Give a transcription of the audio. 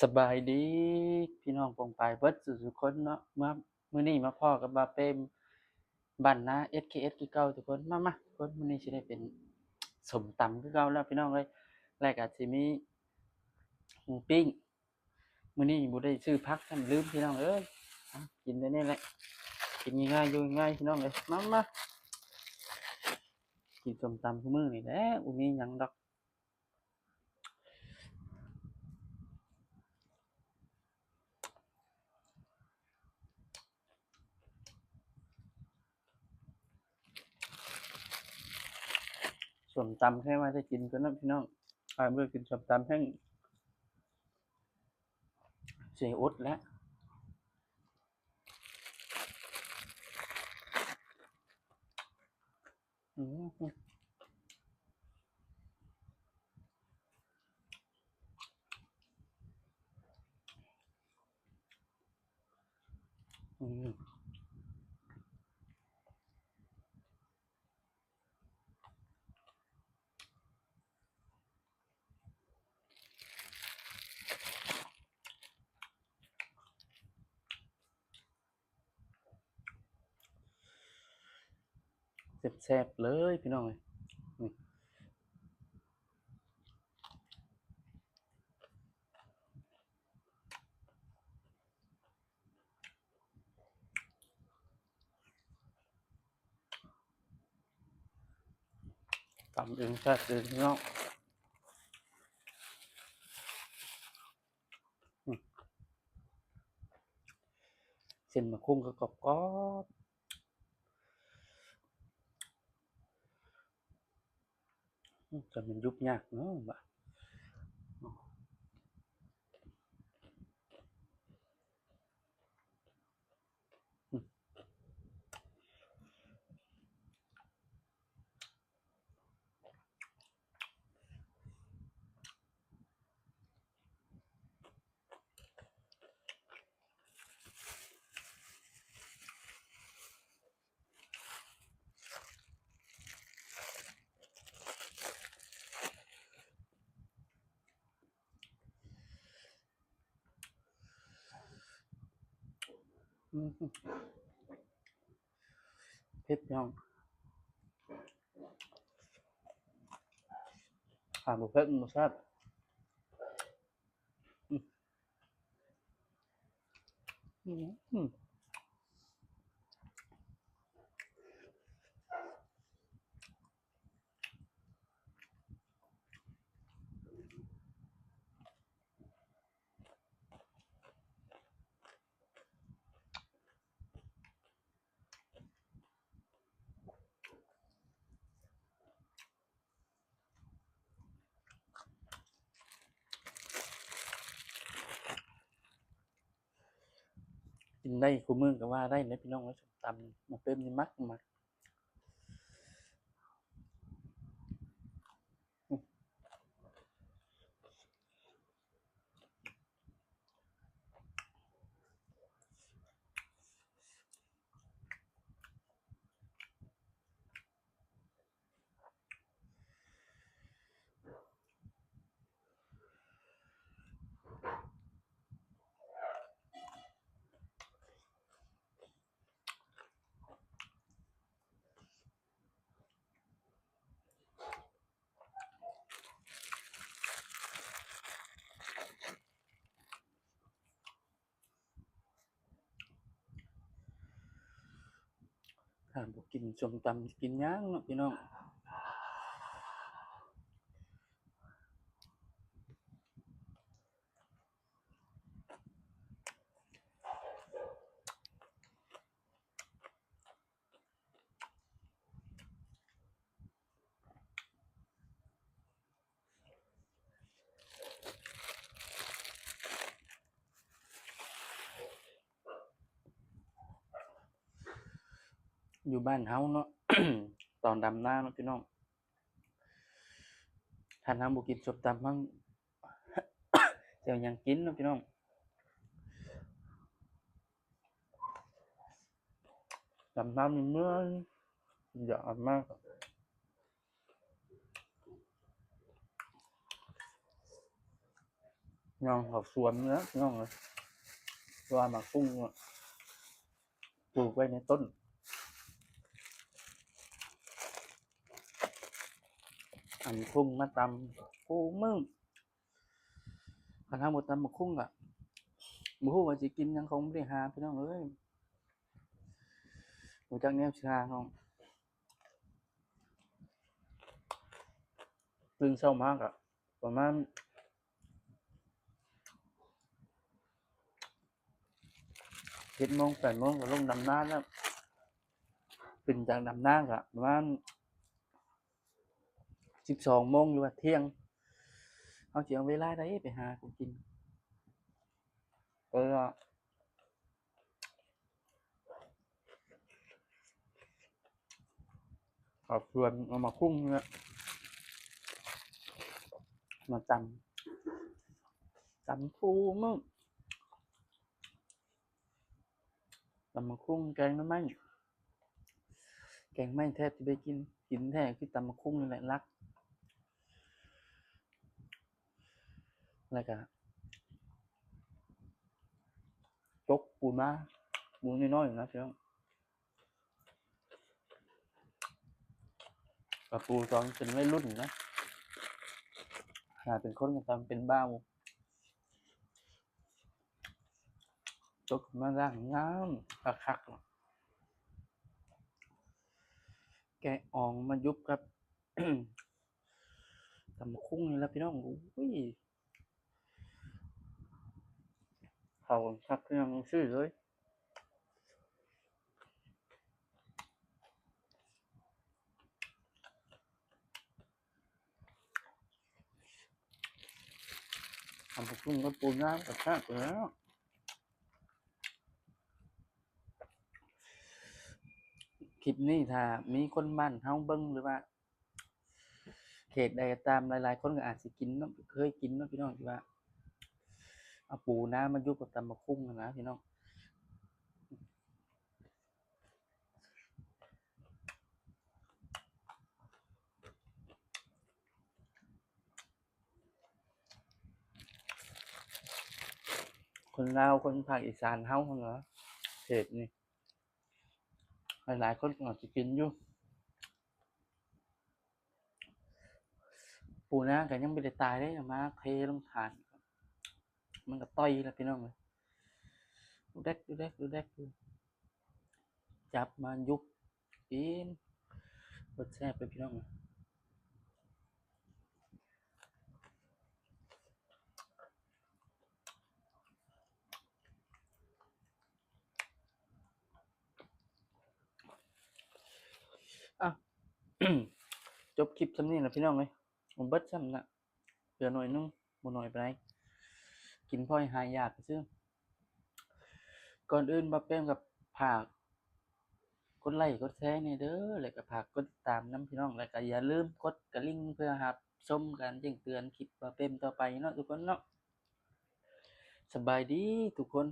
สบายดีพี่น้องปองปายเบิดสุคนเนาะมามื้อนี้มาพ้อกับบาเปมบ้านนา SKS คือเก่าทุกคนมาทุกคนมื้อนี้สิได้เป็นส้มตำคือเก่าแล้วพี่น้องเอ้ยแล้วก็สิมีหมูปิ้งมื้อนี้บ่ได้ซื้อผักท่านลืมพี่น้องเอ้ยกินได้นี่แหละกินง่ายๆอยู่ง่ายพี่น้องเอ้ยมากินส้มตำซุมื้อนี่แหละบ่มีหยังดอกส้มตำแค่ว่าได้กินก็เนาะพี่น้องเมื่อกินส้มตำแห้งสิอดแล้วอืออือ แซ่บๆเลยพี่น้องเอ้ยนี่ตำเองแซ่บเองพี่น้องอืมเส้นมะคุงก็กรอบๆจะมันยุบยากเนาะบะอืมอืมเผ็ดพี่น้องถ้าบ่เผ็ดมันบ่แซ่บอืมอืมอืมกินได้คุมื้อก็ว่าได้นะพี่น้องเอ้ยส้มตำมาเติมนี่มักอือถ้าบ่กินส้มตำสิกินหยังเนาะพี่น้องอยู่บ้านเฮาเนาะตอนดำนาเนาะพี่น้องถ้าเราบ่กินส้มตำมันจะเอาหยังกินเนาะพี่น้องดำน้ำนี่เมื่อยยากมาก น้องเขาสวนเนื้อน้องเลยว่าหมากกุ้งอะปลูกไว้ในต้นอันกุ้งมาตำปูมึงคันทำหมดตำหมกคุ้งอะหมูฮู้ว่าสิกินหยังคงบ่ได้หาพี่น้องเอ้ยบ่จักแนวสิหาน้องตื่นเช้ามากอะประมาณ7:00 8:00ก็ลงดำนาแล้วขึ้นจากดำนาก็ประมาณ12:00หรือว่าเที่ยงเฮาสิเอาเวลาใดไปหาของกินก็เอาส่วนเอามาคุ้งเนี่ยมาตำปูมึงตำบักหุ่งแกงหน่อไม้แกงไม้แทบสิได้กินแท้คือตำบักหุ่งนี่แหละรักแล้วก็จกปูม้าปูน้อยๆนะพี่น้องกับปูตอนเป็นวัยรุ่นนะเป็นคนก็ตอนเป็นบ้าวจกมาล้างน้ำคักๆแกะอ่องมายุบกับ ตำบักหุ่งนี่แหละพี่น้องอุ้ยเข้าคักคือหยังซื่อเลยตำบักหุ่งกับปูน้ำก็แซ่บอยู่แล้วคลิปนี้ถ้ามีคนบ้านเฮาเบิ่งหรือว่าเขตใดก็ตามหลายๆคนก็อาจสิกินเนาะเคยกินเนาะพี่น้องที่ว่าเอาปูนามายุบกับตำบักหุ่งนั่นนะพี่น้องคนลาวคนภาคอีสานเฮาหั่นเหรอเขตนี่หลายๆคนก็อาจสิกินอยู่ปูนาก็ยังบ่ได้ตายเด้เอามาเทลงถ่านมันก็ต่อยแล้วพี่น้องเอ้ยดูแดกอยู่จับมายุบกินรสแซ่บเลยพี่น้องเอ้ยอ้าว จบคลิปส่ำนี้ล่ะพี่น้องเอ้ยบ่เบิดส่ำน่ะเหลือหน่อยหนึ่งบ่น้อยปานใดกินพอให้หายอยากซื่อก่อนอื่นบ่าแป้งก็ฝากกดไลค์กดแชร์แหน่เด้อแล้วก็ฝากกดติดตามนำพี่น้องแล้วก็อย่าลืมกดกระลิ่งเพื่อรับชมการแจ้งเตือนคลิปบ่าแป้งต่อไปเนาะทุกคนเนาะสบายดีทุกคน